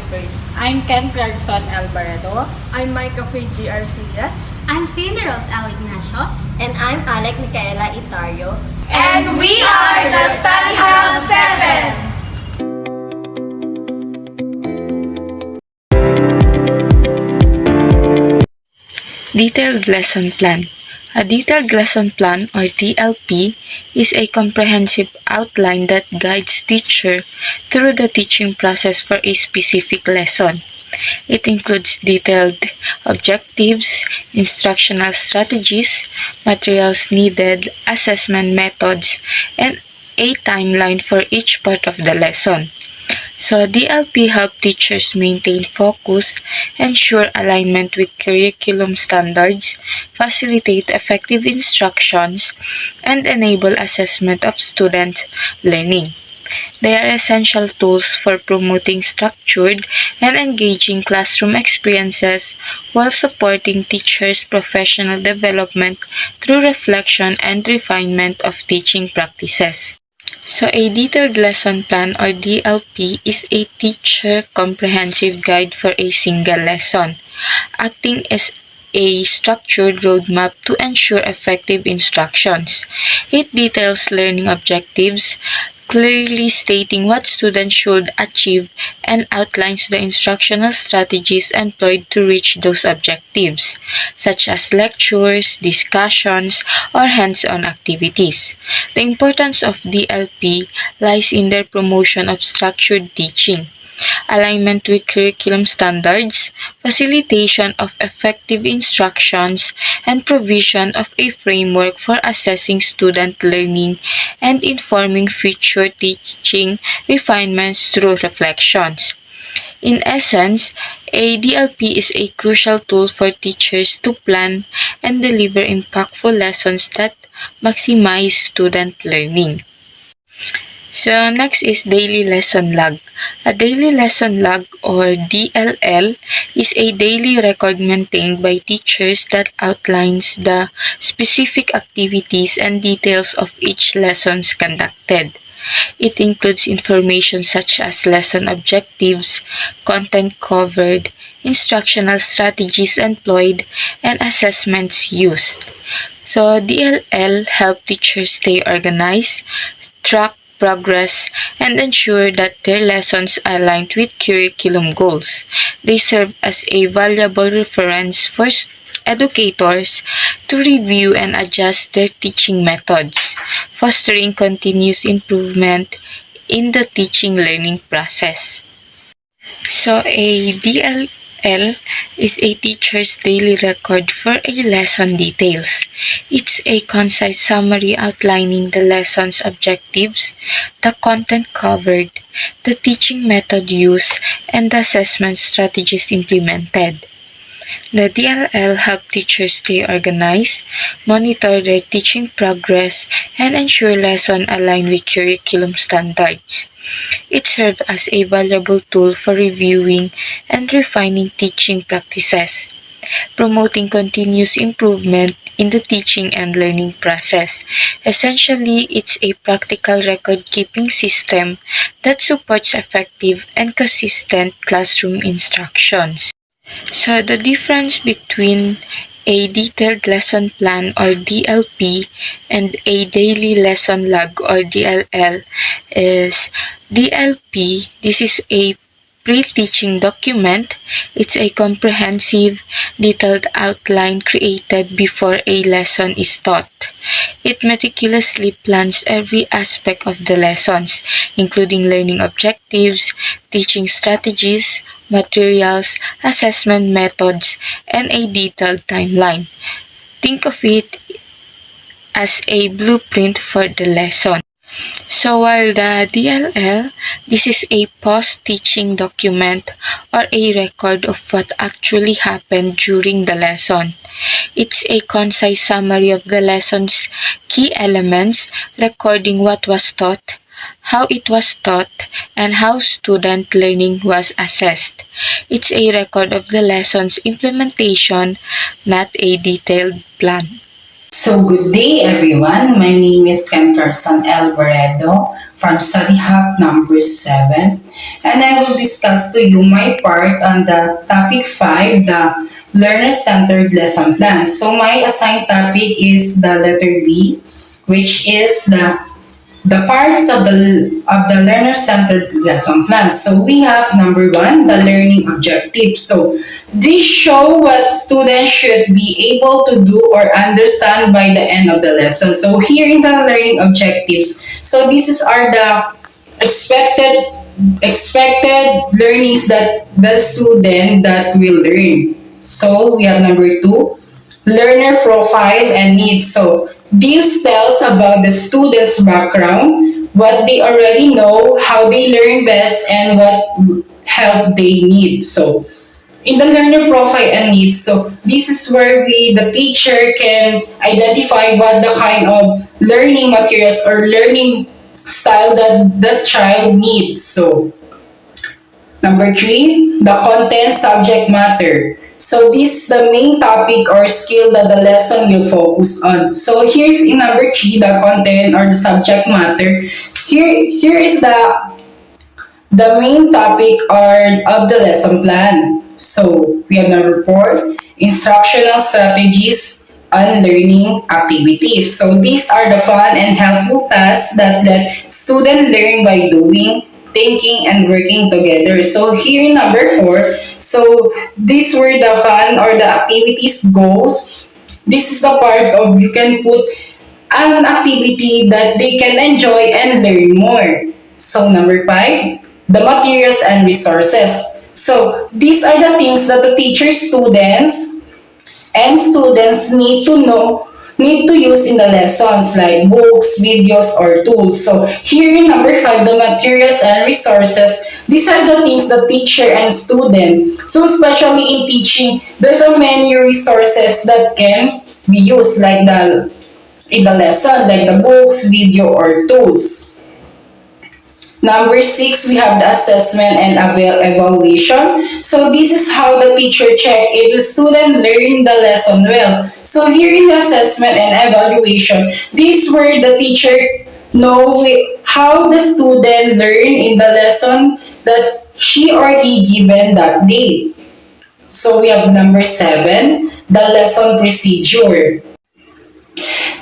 Campers. I'm Ken Clarkson Alvarado. I'm Micah Faye GRCS. I'm Cindy Rose Al Ignacio. And I'm Alec Micaela Itario. And we are the Study Hub 7! Detailed Lesson Plan. A detailed lesson plan, or DLP, is a comprehensive outline that guides teacher through the teaching process for a specific lesson. It includes detailed objectives, instructional strategies, materials needed, assessment methods, and a timeline for each part of the lesson. So DLP help teachers maintain focus, ensure alignment with curriculum standards, facilitate effective instructions, and enable assessment of student learning. They are essential tools for promoting structured and engaging classroom experiences while supporting teachers' professional development through reflection and refinement of teaching practices. So a detailed lesson plan, or DLP, is a teacher comprehensive guide for a single lesson, acting as a structured roadmap to ensure effective instructions. It details learning objectives, clearly stating what students should achieve, and outlines the instructional strategies employed to reach those objectives, such as lectures, discussions, or hands-on activities. The importance of DLP lies in their promotion of structured teaching, alignment with curriculum standards, facilitation of effective instructions, and provision of a framework for assessing student learning and informing future teaching refinements through reflections. In essence, a DLP is a crucial tool for teachers to plan and deliver impactful lessons that maximize student learning. So next is Daily Lesson Log. A Daily Lesson Log, or DLL, is a daily record maintained by teachers that outlines the specific activities and details of each lessons conducted. It includes information such as lesson objectives, content covered, instructional strategies employed, and assessments used. So DLL help teachers stay organized, track progress, and ensure that their lessons are aligned with curriculum goals. They serve as a valuable reference for educators to review and adjust their teaching methods, fostering continuous improvement in the teaching learning process. So a DLL is a teacher's daily record for a lesson details. It's a concise summary outlining the lesson's objectives, the content covered, the teaching method used, and the assessment strategies implemented. The DLL help teachers stay organized, monitor their teaching progress, and ensure lessons align with curriculum standards. It serves as a valuable tool for reviewing and refining teaching practices, promoting continuous improvement in the teaching and learning process. Essentially, it's a practical record-keeping system that supports effective and consistent classroom instructions. So the difference between a detailed lesson plan, or DLP, and a daily lesson log, or DLL, is DLP. This is a pre-teaching document. It's a comprehensive, detailed outline created before a lesson is taught. It meticulously plans every aspect of the lessons, including learning objectives, teaching strategies, materials, assessment methods, and a detailed timeline. Think of it as a blueprint for the lesson. So while the DLL, this is a post-teaching document, or a record of what actually happened during the lesson. It's a concise summary of the lesson's key elements, recording what was taught, how it was taught, and how student learning was assessed. It's a record of the lesson's implementation, not a detailed plan. So good day everyone. My name is Ken Carson Alvarado from Study Hub number 7, and I will discuss to you my part on the topic 5, the learner-centered lesson plan. So my assigned topic is the letter B, which is the parts of the learner-centered lesson plan. So we have number 1, the learning objectives. So these show what students should be able to do or understand by the end of the lesson. So here in the learning objectives, so are the expected learnings that the student that will learn. So we have number 2, learner profile and needs. So this tells about the student's background, what they already know, how they learn best, and what help they need. So in the learner profile and needs, so this is where the teacher can identify what the kind of learning materials or learning style that the child needs. So number 3, the content subject matter. So this is the main topic or skill that the lesson will focus on. So here's in number 3, the content or the subject matter. Here is the main topic of the lesson plan. So we have number 4, instructional strategies and learning activities. So these are the fun and helpful tasks that let students learn by doing, thinking, and working together. So here in number 4, so this where the fun or the activities goes. This is the part of you can put an activity that they can enjoy and learn more. So number 5, the materials and resources. So these are the things that the teacher, students need to use in the lessons, like books, videos, or tools. So here in number 5, the materials and resources, these are the things the teacher and student. So especially in teaching, there's so many resources that can be used in the lesson, like the books, video, or tools. Number 6, we have the assessment and evaluation. So this is how the teacher check if the student learned the lesson well. So here in the assessment and evaluation, this is where the teacher know how the student learned in the lesson that she or he given that day. So we have number 7, the lesson procedure.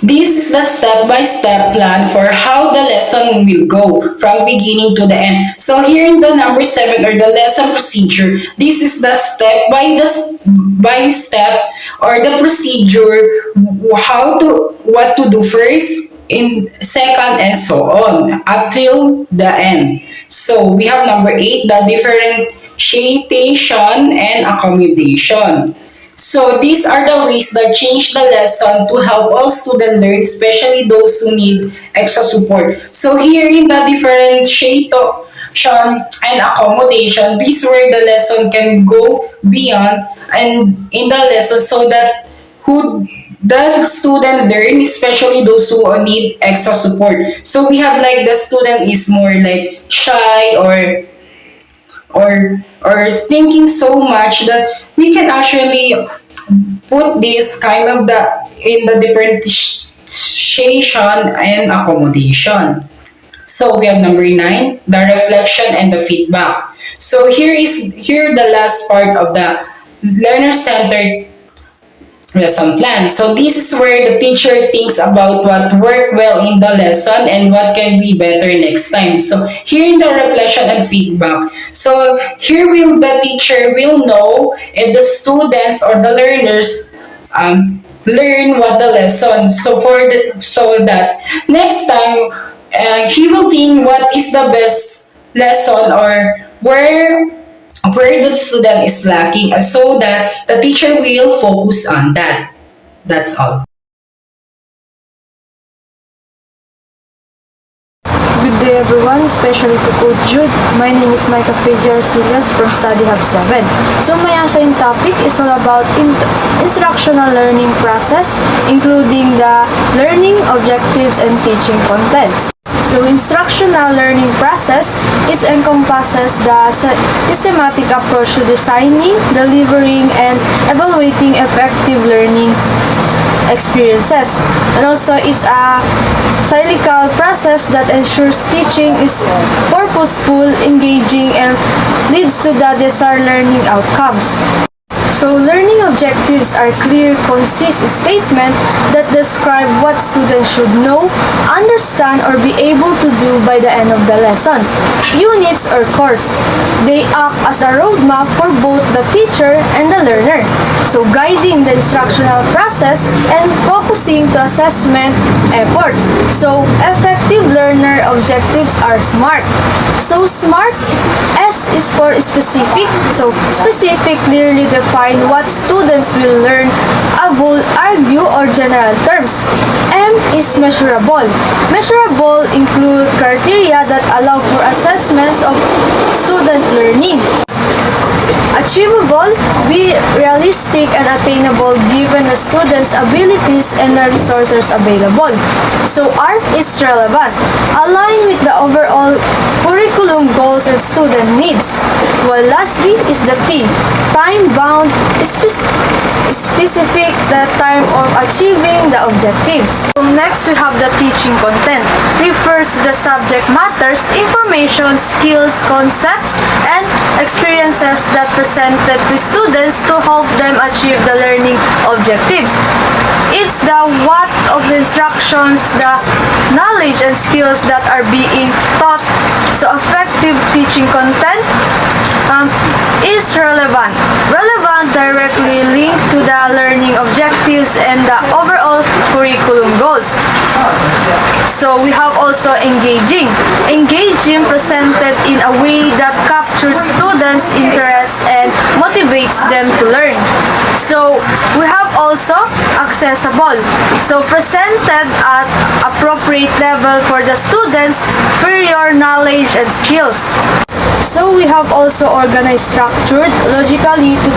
This is the step-by-step plan for how the lesson will go from beginning to the end. So here in the number 7 or the lesson procedure, this is the step-by-step or the procedure, what to do first, in second, and so on until the end. So we have number 8, the differentiation and accommodation. So these are the ways that change the lesson to help all students learn, especially those who need extra support. So here in the differentiation and accommodation, this is where the lesson can go beyond and in the lesson so that the student learn, especially those who need extra support. So we have like the student is more like shy or thinking so much that we can actually put this kind of in the differentiation and accommodation. So we have number 9, the reflection and the feedback. So here the last part of the learner-centered lesson plan. So this is where the teacher thinks about what worked well in the lesson and what can be better next time. So here in the reflection and feedback, so here the teacher will know if the students or the learners learn what the lesson. So so that next time he will think what is the best lesson or where the student is lacking, so that the teacher will focus on that. That's all. Good day everyone, especially to Coach Jude. My name is Micah Feji Arcillas from Study Hub 7. So my assigned topic is all about instructional learning process, including the learning objectives and teaching contents. So instructional learning process, it encompasses the systematic approach to designing, delivering, and evaluating effective learning experiences. And also, it's a cyclical process that ensures teaching is purposeful, engaging, and leads to the desired learning outcomes. So, learning objectives are clear, concise statements that describe what students should know, understand, or be able to do by the end of the lessons, units, or course. They act as a roadmap for both the teacher and the learner, so guiding the instructional process and focusing to assessment effort. So, effective learner objectives are SMART. So, SMART, S is for specific. So, specific clearly define what students will learn, avoid, argue, or general terms. M is measurable. Measurable include criteria that allow for assessments of student learning. Achievable, be realistic and attainable given the student's abilities and the resources available. So R is relevant, align with the overall curriculum goals and student needs. While lastly is the T, time-bound, specific the time of achieving the objectives. So next we have the teaching content, refers to the subject matters, information, skills, concepts, and experiences that presented to students to help them achieve the learning objectives. It's the what of the instructions, the knowledge and skills that are being taught. So effective teaching content is relevant. Relevant directly linked to the learning objectives and the overall curriculum goals. So we have also engaging. Engaging presented in a way that captures students' interest and motivates them to learn. So we have also accessible. So presented at appropriate level for the students for your knowledge and skills. So we have also organized structured logically to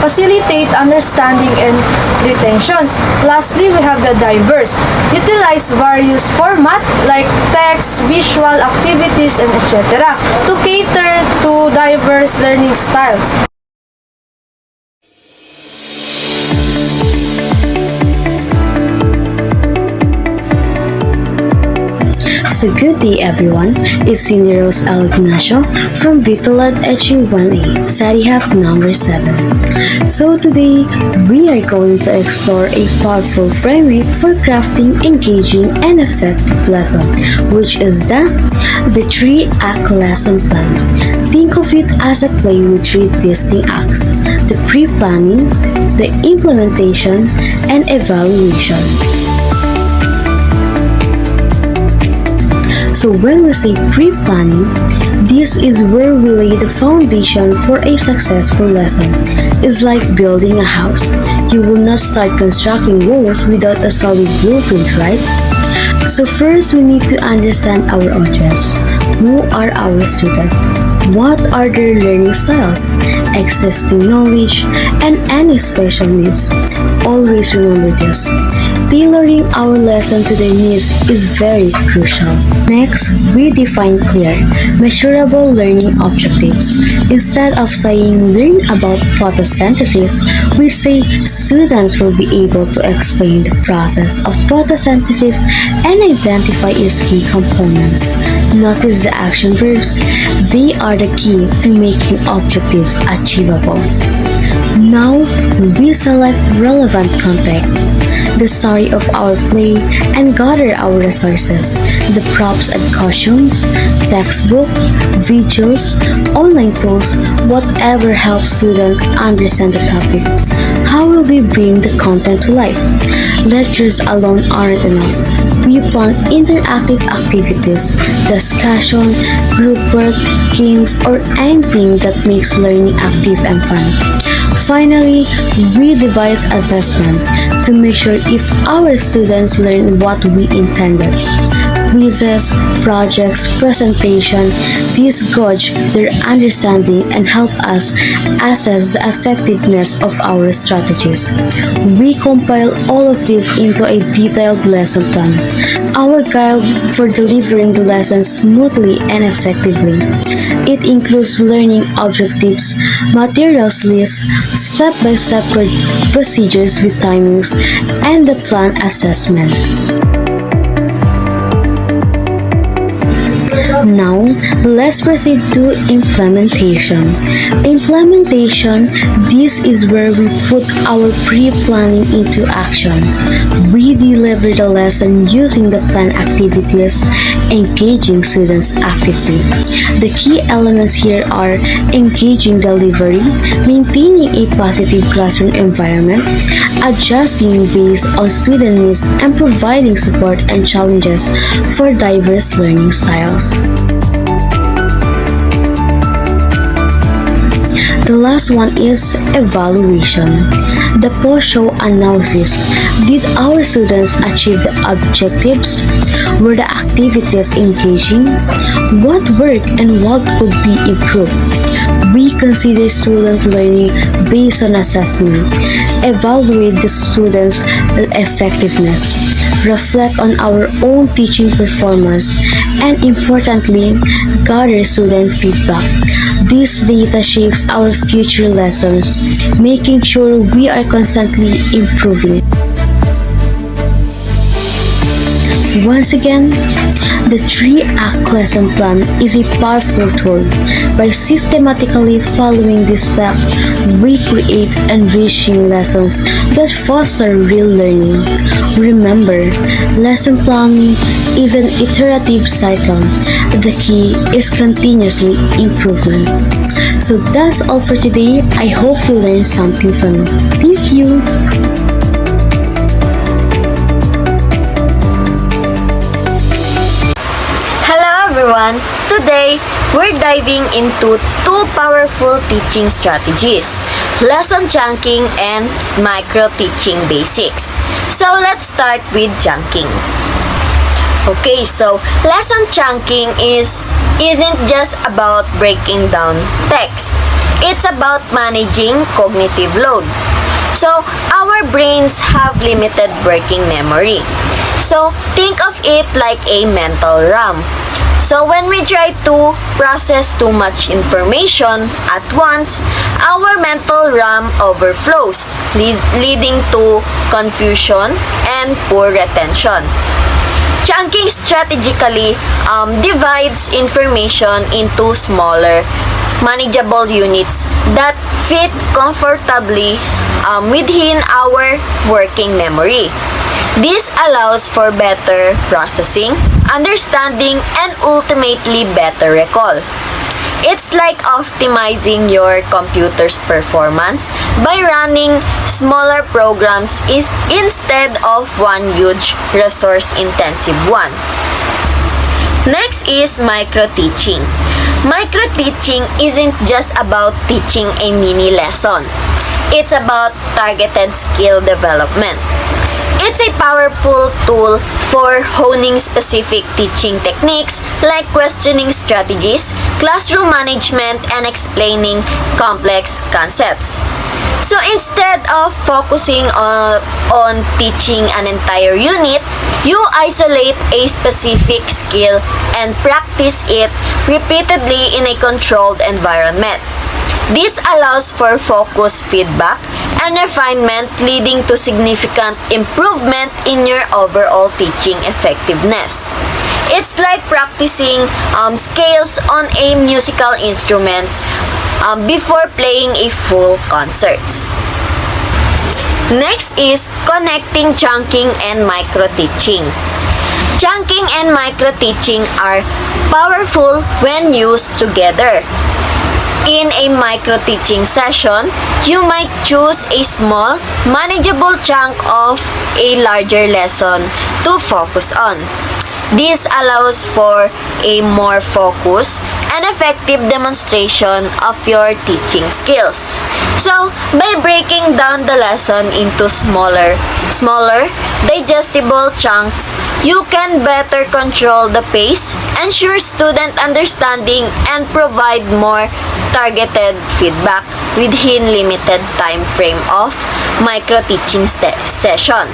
facilitate understanding and retentions. Lastly, we have the diverse. Utilize various format like text, visual activities, and etc. to cater to diverse learning styles. So good day everyone, it's Senior Rose L. Ignacio from Vitolad HU 1A, Study Hub number 7. So today, we are going to explore a powerful framework for crafting engaging and effective lesson, which is the 3-act lesson plan. Think of it as a play with 3 distinct acts: the pre-planning, the implementation, and evaluation. So when we say pre-planning, this is where we lay the foundation for a successful lesson. It's like building a house. You will not start constructing walls without a solid blueprint, right? So first, we need to understand our audience. Who are our students? What are their learning styles, existing knowledge, and any special needs? Always remember this. Tailoring our lesson to their needs is very crucial. Next, we define clear, measurable learning objectives. Instead of saying learn about photosynthesis, we say students will be able to explain the process of photosynthesis and identify its key components. Notice the action verbs. They are the key to making objectives achievable. Now, we select relevant content, the story of our play, and gather our resources, the props and costumes, textbook, videos, online tools, whatever helps students understand the topic. How will we bring the content to life? Lectures alone aren't enough. We plan interactive activities, discussion, group work, games, or anything that makes learning active and fun. Finally, we devise assessment to make sure if our students learn what we intended. quizzes, projects, presentation. These gauge their understanding and help us assess the effectiveness of our strategies. We compile all of this into a detailed lesson plan, our guide for delivering the lesson smoothly and effectively. It includes learning objectives, materials lists, step-by-step procedures with timings, and the plan assessment. Now, let's proceed to implementation. Implementation, this is where we put our pre-planning into action. We deliver the lesson using the planned activities, engaging students actively. The key elements here are engaging delivery, maintaining a positive classroom environment, adjusting based on student needs, and providing support and challenges for diverse learning styles. The last one is evaluation. The post-show analysis. Did our students achieve the objectives? Were the activities engaging? What worked and what could be improved? We consider student learning based on assessment, evaluate the students' effectiveness, reflect on our own teaching performance, and importantly, gather student feedback. This data shapes our future lessons, making sure we are constantly improving. Once again, the 3-act lesson plan is a powerful tool. By systematically following this step, we create enriching lessons that foster real learning. Remember, lesson planning is an iterative cycle. The key is continuously improvement. So that's all for today. I hope you learned something from it. Thank you. Everyone, today we're diving into two powerful teaching strategies, lesson chunking and micro-teaching basics. So let's start with chunking. Okay, so lesson chunking isn't just about breaking down text. It's about managing cognitive load. So our brains have limited working memory. So think of it like a mental RAM. So when we try to process too much information at once, our mental RAM overflows, leading to confusion and poor retention. Chunking strategically divides information into smaller, manageable units that fit comfortably within our working memory. This allows for better processing, understanding, and ultimately better recall. It's like optimizing your computer's performance by running smaller programs instead of one huge resource-intensive one. Next is micro-teaching. Micro-teaching isn't just about teaching a mini lesson. It's about targeted skill development. It's a powerful tool for honing specific teaching techniques like questioning strategies, classroom management, and explaining complex concepts. So instead of focusing on teaching an entire unit, you isolate a specific skill and practice it repeatedly in a controlled environment. This allows for focused feedback and refinement, leading to significant improvement in your overall teaching effectiveness. It's like practicing scales on a musical instruments before playing a full concert. Next is connecting chunking and micro-teaching. Chunking and micro-teaching are powerful when used together. In a micro-teaching session, you might choose a small, manageable chunk of a larger lesson to focus on. This allows for a more focused and effective demonstration of your teaching skills. So, by breaking down the lesson into smaller, digestible chunks, you can better control the pace, ensure student understanding, and provide more targeted feedback within limited time frame of micro-teaching session.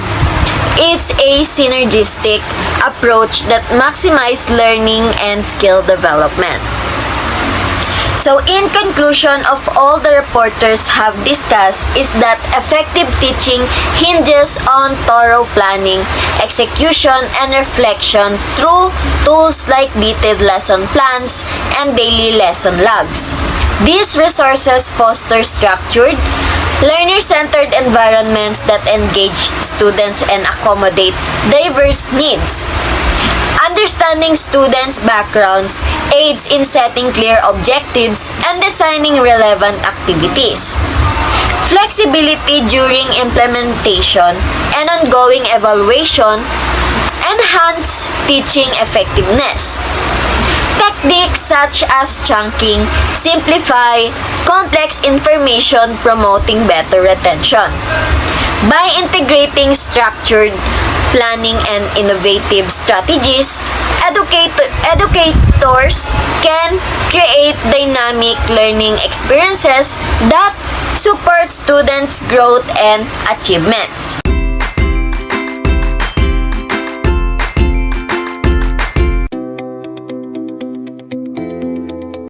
It's a synergistic approach that maximizes learning and skill development. So in conclusion of all the reporters have discussed is that effective teaching hinges on thorough planning, execution, and reflection through tools like detailed lesson plans and daily lesson logs. These resources foster structured, learner-centered environments that engage students and accommodate diverse needs. Understanding students' backgrounds aids in setting clear objectives and designing relevant activities. Flexibility during implementation and ongoing evaluation enhance teaching effectiveness. Techniques such as chunking simplify complex information, promoting better retention. By integrating structured planning and innovative strategies, educators can create dynamic learning experiences that support students' growth and achievements.